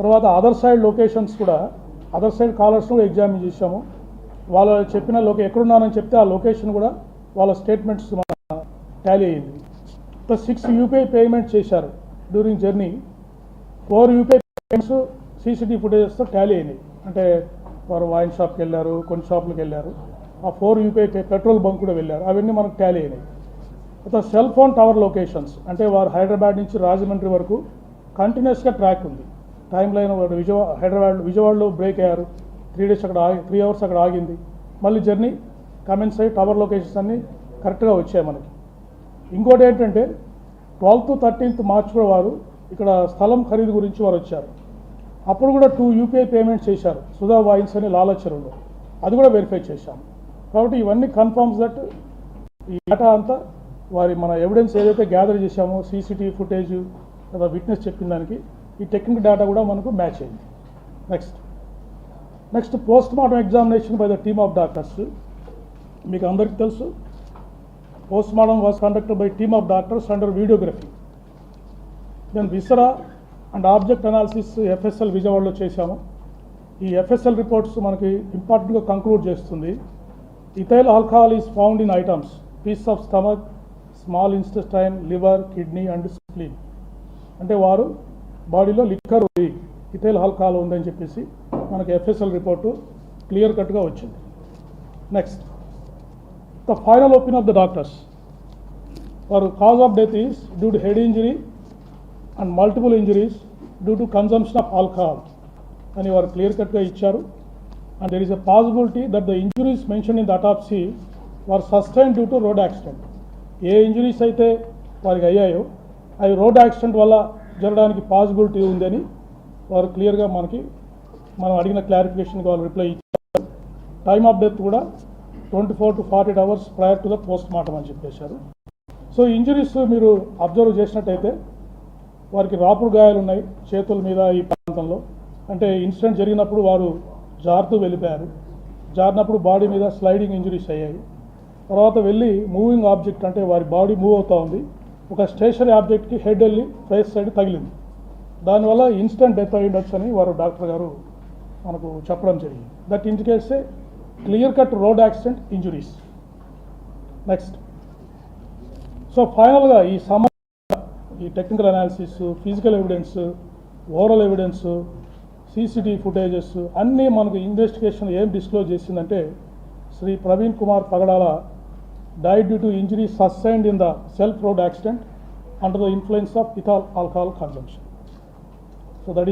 తర్వాత other side locations కూడా other side callers కూడా ఎగ్జామిన్ చేశాము. వాళ్ళు చెప్పిన ఎక్కడున్నారని చెప్తే ఆ లొకేషన్ కూడా వాళ్ళ స్టేట్మెంట్స్ టాలీ అయ్యింది. 6 యూపీఐ పేమెంట్ చేశారు during journey. 4 UPI payments CCTV ఫుటేజెస్తో టాలీ అయినాయి. అంటే వారు వైన్ షాప్కి వెళ్ళారు, కొన్ని షాపులకు వెళ్ళారు. ఆ 4 యూపీఐ పెట్రోల్ బంక్ కూడా వెళ్ళారు. అవన్నీ మనకు టాలీ అయినాయి. తర్వాత సెల్ ఫోన్ టవర్ లొకేషన్స్ అంటే వారు హైదరాబాద్ నుంచి రాజమండ్రి వరకు కంటిన్యూస్గా ట్రాక్ ఉంది. టైం లైన్ వాడు విజయవాడలో బ్రేక్ అయ్యారు. 3 అవర్స్ అక్కడ ఆగింది. మళ్ళీ జర్నీ కమెన్స్ అయ్యి టవర్ లొకేషన్స్ అన్నీ కరెక్ట్గా వచ్చాయి మనకి. ఇంకోటి ఏంటంటే 12th to 13th మార్చ్ కూడా వారు ఇక్కడ స్థలం ఖరీదు గురించి వారు వచ్చారు. అప్పుడు కూడా 2 యూపీఐ పేమెంట్స్ చేశారు సుధా వైన్స్ అని లాలచెరువులో. అది కూడా వెరిఫై చేశాము. కాబట్టి ఇవన్నీ కన్ఫర్మ్స్ దట్ ఈ డేటా అంతా మన ఎవిడెన్స్ ఏదైతే గ్యాదర్ చేశామో సీసీటీవీ ఫుటేజ్ లేదా విట్నెస్ చెప్పిన దానికి ఈ టెక్నికల్ డేటా కూడా మనకు మ్యాచ్ అయింది. Next post mortem examination by the team of doctors. మీకు అందరికీ తెలుసు post mortem was conducted by team of doctors under videography. Then viscera and object analysis FSL విజయవాడలో చేశాము. ఈ ఎఫ్ఎస్ఎల్ రిపోర్ట్స్ మనకి ఇంపార్టెంట్గా కంక్లూడ్ చేస్తుంది. Ethyl alcohol is found in items piece of stomach, small intestine, liver, kidney and spleen. అంటే వారు బాడీలో liquor ఉంది, ఇథైల్ ఆల్కహాల్ ఉందని చెప్పేసి మనకి ఎఫ్ఎస్ఎల్ రిపోర్టు క్లియర్ కట్గా వచ్చింది. Next the final opinion of the doctors. వారు cause of death is due to head injury and multiple injuries due to consumption of alcohol అని వారు క్లియర్ కట్గా ఇచ్చారు. And there is a possibility that the injuries mention in the autopsy were sustain due to road accident. ఏ injuries అయితే వారికి అయ్యాయో అవి road accident వల్ల జరగడానికి పాసిబిలిటీ ఉందని వారు క్లియర్గా మనం అడిగిన క్లారిఫికేషన్కి వాళ్ళు రిప్లై ఇచ్చారు. టైమ్ ఆఫ్ డెత్ కూడా 24 to 48 hours prior to the post mortem అని చెప్పేశారు. సో ఇంజరీస్ మీరు అబ్జర్వ్ చేసినట్టయితే వారికి రాపుడు గాయాలు ఉన్నాయి చేతుల మీద, ఈ ప్రాంతంలో. అంటే ఇన్సిడెంట్ జరిగినప్పుడు వారు జారుతూ వెళ్ళిపోయారు. జారినప్పుడు బాడీ మీద స్లైడింగ్ ఇంజరీస్ అయ్యాయి. తర్వాత వెళ్ళి మూవింగ్ ఆబ్జెక్ట్ అంటే వారి బాడీ మూవ్ అవుతూ ఉంది, ఒక స్టేషనరీ ఆబ్జెక్ట్కి హెడ్ వెళ్ళి ఫేస్ సైడ్ తగిలింది. దానివల్ల ఇన్స్టెంట్ డెత్ అయ్యిండొచ్చు అని వారు డాక్టర్ గారు మనకు చెప్పడం జరిగింది. That indicates a clear cut road accident injuries. Next so ఫైనల్గా ఈ technical analysis, physical evidence, oral evidence, CCTV footages అన్నీ మనకు ఇన్వెస్టిగేషన్ ఏం డిస్క్లోజ్ చేసిందంటే శ్రీ ప్రవీణ్ కుమార్ పగడాల died due to injuries sustained in the self-road accident under the influence of ethyl alcohol consumption. So that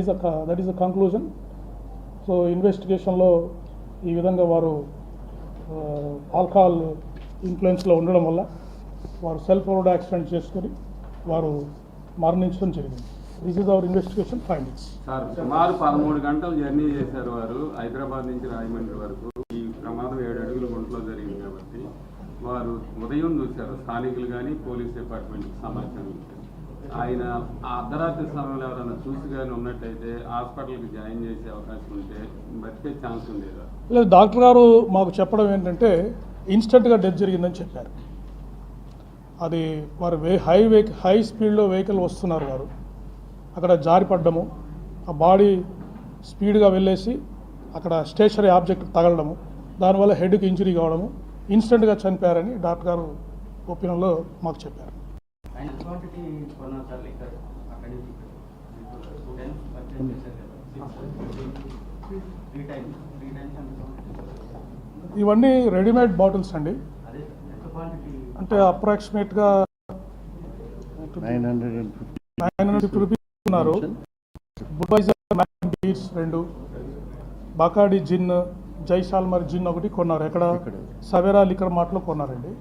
is the conclusion. So investigation lo ee vidhanga varu alcohol influence lo undadam valla varu self-road accident cheskoni varu మరణించడం జరిగింది. This is our investigation findings. Sir సుమారు 13 గంటలు journey చేశారు వారు హైదరాబాద్ నుంచి రాజమండ్రి వరకు. ఈ ప్రమాదం 7 అడుగుల గుంటలో జరిగింది కాబట్టి వారు ఉదయం చూశారు, స్థానికులు కానీ పోలీస్ డిపార్ట్మెంట్కి సమాచారం ఇచ్చారు. ఆయన ఆ అర్ధరాత్రి సమయంలో ఎవరైనా చూసి కానీ ఉన్నట్టయితే హాస్పిటల్కి జాయిన్ చేసే అవకాశం ఉంటే బతికే ఛాన్స్ ఉండేదా? లేదు, డాక్టర్ గారు మాకు చెప్పడం ఏంటంటే ఇన్స్టెంట్గా డెత్ జరిగిందని చెప్పారు. అది వారు హై స్పీడ్లో వెహికల్ వస్తున్నారు, వారు అక్కడ జారిపడ్డము, ఆ బాడీ స్పీడ్గా వెళ్ళేసి అక్కడ స్టేషనరీ ఆబ్జెక్ట్ తగలడము, దానివల్ల హెడ్కి ఇంజరీ కావడము, ఇన్స్టెంట్గా చనిపోయారని డాక్టర్ గారు ఒపీనియన్లో మాకు చెప్పారు. ఇవన్నీ రెడీమేడ్ బాటిల్స్ అండి. అంటే అప్రాక్సిమేట్గా 950 రూపీస్ ఉన్నారు. బుడ్వైజర్ మ్యాగ్నమ్ బీర్స్ 2, బాకాడి జిన్, జైసాల్మర్ జిన్ ఒకటి కొన్నారు. ఎక్కడ? సవేరా లిక్కర్ మార్ట్లో కొన్నారండి.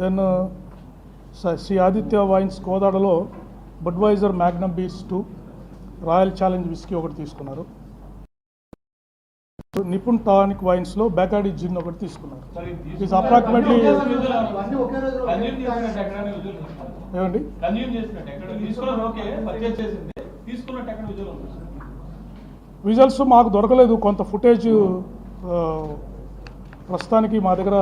దెన్ శ్రీ ఆదిత్య వైన్స్ కోదాడలో Budweiser Magnum beers 2, Royal Challenge whisky ఒకటి తీసుకున్నారు. నిపుణ్ టానిక్ వైన్స్లో బెకాడి జిన్ ఒకటి తీసుకున్నారు. ఇట్స్ అప్రాక్సిమేట్లీ ఏమండి విజువల్స్ మాకు దొరకలేదు. కొంత ఫుటేజ్ ప్రస్తుతానికి మా దగ్గర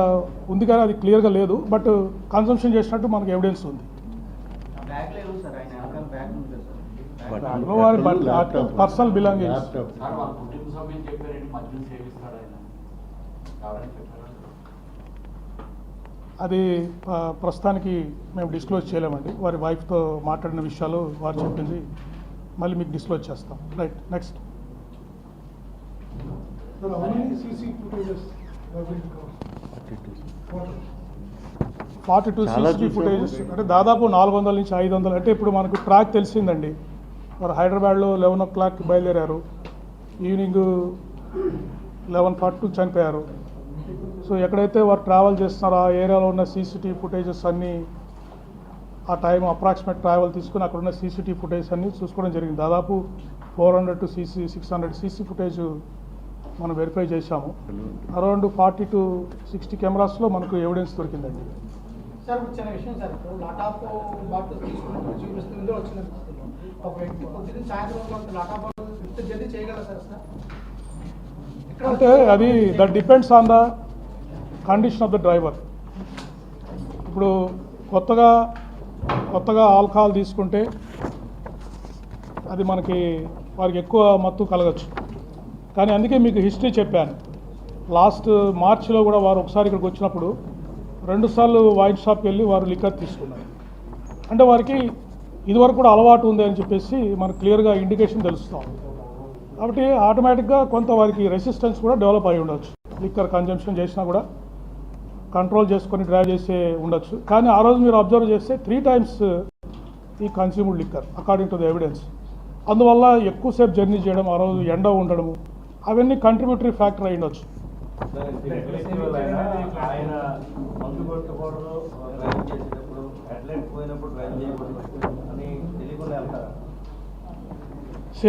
ఉంది కానీ అది క్లియర్గా లేదు. బట్ కన్సంప్షన్ చేసినట్టు మనకు ఎవిడెన్స్ ఉంది. దాంట్లో వారి పర్సనల్ బిలాంగింగ్స్. సార్ వాళ్ళ కుటుంబ సభ్యులు చెప్పారండి మద్యం సేవిస్తాడు ఆయన కావాలని చెప్పారు. అది ప్రస్తుతానికి మేము డిస్క్లోజ్ చేయలేమండి. వారి వైఫ్తో మాట్లాడిన విషయాలు వారు చెప్పింది మళ్ళీ మీకు డిస్క్లోజ్ చేస్తాం. Right, next. 42 CCTV ఫుటేజెస్ అంటే దాదాపు 400 నుంచి 500. అంటే ఇప్పుడు మనకు ట్రాక్ తెలిసిందండి. వారు హైదరాబాద్లో 11 o'clock బయలుదేరారు, ఈవినింగ్ 11:42 చనిపోయారు. సో ఎక్కడైతే వారు ట్రావెల్ చేస్తున్నారో ఆ ఏరియాలో ఉన్న CCTV ఫుటేజెస్ అన్నీ, ఆ టైం అప్రాక్సిమేట్ ట్రావెల్ తీసుకుని అక్కడ ఉన్న CCTV ఫుటేజ్ అన్నీ చూసుకోవడం జరిగింది. దాదాపు 400 to 600 CC ఫుటేజ్ మనం వెరిఫై చేశాము. అరౌండ్ 40 to 60 కెమెరాస్లో మనకు ఎవిడెన్స్ దొరికిందండి. సార్ వచ్చిన విషయం సార్, ఇప్పుడు లాటాప్ బాటిల్ తీసుకున్నప్పుడు చూపిస్తుంది వచ్చిన ఒక వ్యక్తి పొద్దున్న సాయంత్రం లాటాప్ ఇంత జల్దీ చేయగలరా సార్? అంటే అది that depends on the condition of the driver. ఇప్పుడు కొత్తగా ఆల్కహాల్ తీసుకుంటే అది వారికి ఎక్కువ మత్తు కలగచ్చు. కానీ అందుకే మీకు హిస్టరీ చెప్పాను. లాస్ట్ మార్చిలో కూడా వారు ఒకసారి ఇక్కడికి వచ్చినప్పుడు 2 సార్లు వైన్ షాప్కి వెళ్ళి వారు లిక్కర్ తీసుకున్నారు. అంటే వారికి ఇదివరకు కూడా అలవాటు ఉంది అని చెప్పేసి మనకు క్లియర్గా ఇండికేషన్ తెలుస్తాం. కాబట్టి ఆటోమేటిక్గా కొంత వారికి రెసిస్టెన్స్ కూడా డెవలప్ అయి ఉండొచ్చు. లిక్కర్ కన్జంప్షన్ చేసినా కూడా కంట్రోల్ చేసుకొని డ్రైవ్ చేసే ఉండొచ్చు. కానీ ఆ రోజు మీరు అబ్జర్వ్ చేస్తే 3 times ఈ consumed liquor according to the evidence. అందువల్ల ఎక్కువసేపు జర్నీ చేయడం, ఆ రోజు ఎండ ఉండడము, అవన్నీ కంట్రిబ్యూటరీ ఫ్యాక్టర్ అయి ఉండొచ్చు.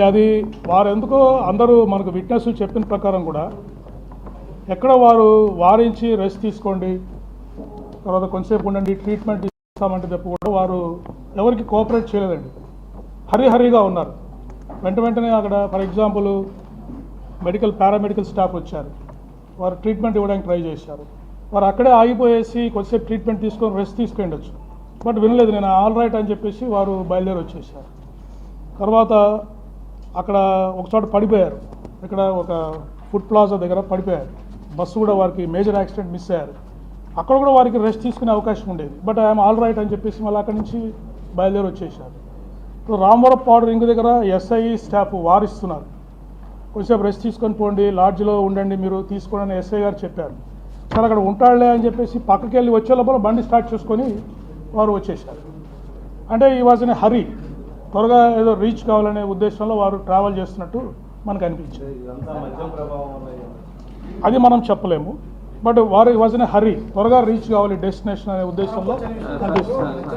అది వారెందుకో అందరూ మనకు విట్నెస్ చెప్పిన ప్రకారం కూడా ఎక్కడ వారు వారించి రెస్ట్ తీసుకోండి, తర్వాత కొంతసేపు ఉండండి, ట్రీట్మెంట్ ఇస్తామంటే తప్ప కూడా వారు ఎవరికి కోఆపరేట్ చేయలేదండి. హరిహరిగా ఉన్నారు. వెంటనే అక్కడ ఫర్ ఎగ్జాంపుల్ పారామెడికల్ స్టాఫ్ వచ్చారు, వారు ట్రీట్మెంట్ ఇవ్వడానికి ట్రై చేశారు. వారు అక్కడే ఆగిపోయేసి కొద్దిసేపు ట్రీట్మెంట్ తీసుకొని రెస్ట్ తీసుకుండొచ్చు. బట్ వినలేదు. నేను ఆల్ రైట్ అని చెప్పేసి వారు బయలుదేరి వచ్చేసారు. తర్వాత అక్కడ ఒకచోట పడిపోయారు. ఇక్కడ ఒక ఫుడ్ ప్లాజా దగ్గర పడిపోయారు. బస్సు కూడా వారికి మేజర్ యాక్సిడెంట్ మిస్ అయ్యారు. అక్కడ కూడా వారికి రెస్ట్ తీసుకునే అవకాశం ఉండేది. బట్ ఐఎమ్ ఆల్ రైట్ అని చెప్పేసి మళ్ళీ అక్కడి నుంచి బయలుదేరి వచ్చేసారు. ఇప్పుడు రామవరం పౌడర్ రింగ్ దగ్గర SI స్టాఫ్ వారిస్తున్నారు, కొంచెంసేపు రెస్ట్ తీసుకొని పోండి, లాడ్జ్లో ఉండండి మీరు తీసుకోండి అని SI గారు చెప్పారు. సరే అక్కడ ఉంటాడులే అని చెప్పేసి పక్కకి వెళ్ళి వచ్చే లోపల బండి స్టార్ట్ చేసుకొని వారు వచ్చేసారు. అంటే ఈ వాజ్ ఇన్ హరీ, త్వరగా ఏదో రీచ్ కావాలనే ఉద్దేశంలో వారు ట్రావెల్ చేస్తున్నట్టు మనకు అనిపించింది. అది మనం చెప్పలేము. బట్ వారు వాజ్ ఇన్ హరీ, త్వరగా రీచ్ కావాలి డెస్టినేషన్ అనే ఉద్దేశంలో అనిపిస్తుంది.